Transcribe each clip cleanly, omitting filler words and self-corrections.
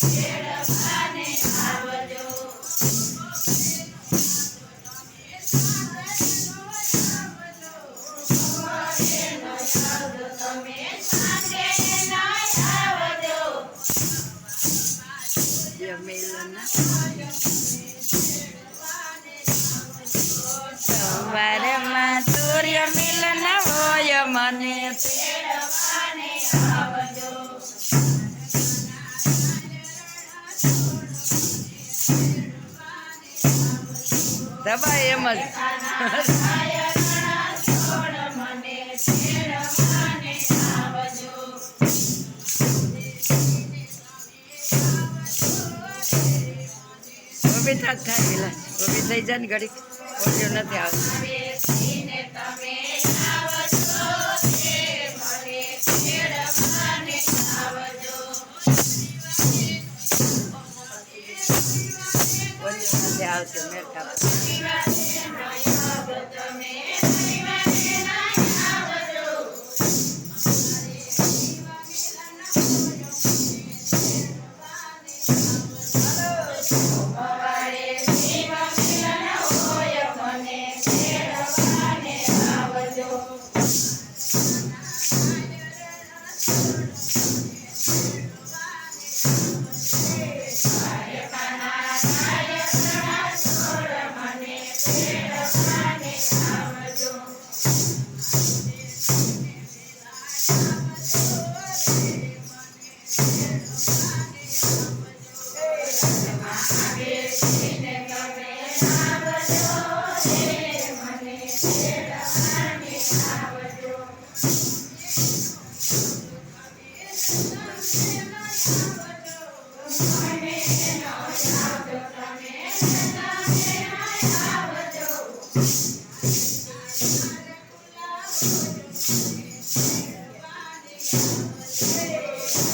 તેડવાને આવજો. સવારમાં સૂર્ય મિલન હોય મને તેડવાને આવજો. દબાઈ એમ જ છાયરણા છોડ મને તેડવાને આવજો. ઊભી થાય પેલા ઊભી થઈ જાય ને ઘડીક ઓડિયો નથી આવતો. બેસીને તમે આવજો તે મને તેડવાને આવજો. ઓડિયો નથી આવતો મેં ખાતો. તમે રવિવારે આવજો. સોમવારે શિવ મિલન હોય મને તેડવાને આવજો. દ્વારકાના નાયકના છોડ મને તેડવાને આવજો. બેસીને તમે આવજો તે મને તેડવાને આવજો. મને નો આવજો તમે આવજો.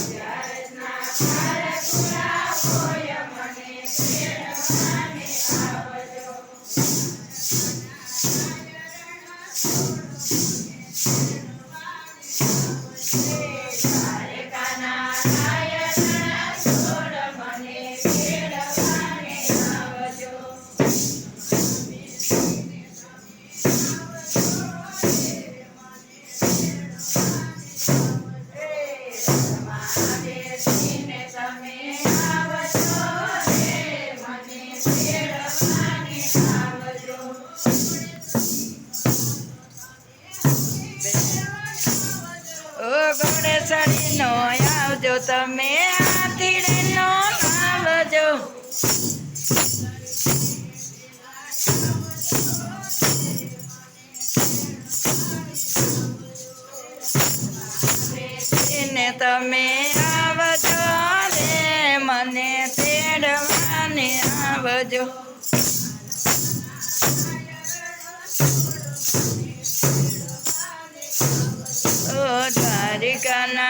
ત્યારના ભારતના હોય મને તેડવાને આવજો. દ્વારકાના નાયકના છોડ મને તેડવાને આવજો. બેસીને તમે આવજો તે મને તેડવાને આવજો. ઓ ઘોડેસરી નો આવજો તમે હાથીડે નો આવજો. બેસીને તમે આવજો રે મને તેડવાને આવજો. ઓ દ્વારિકાના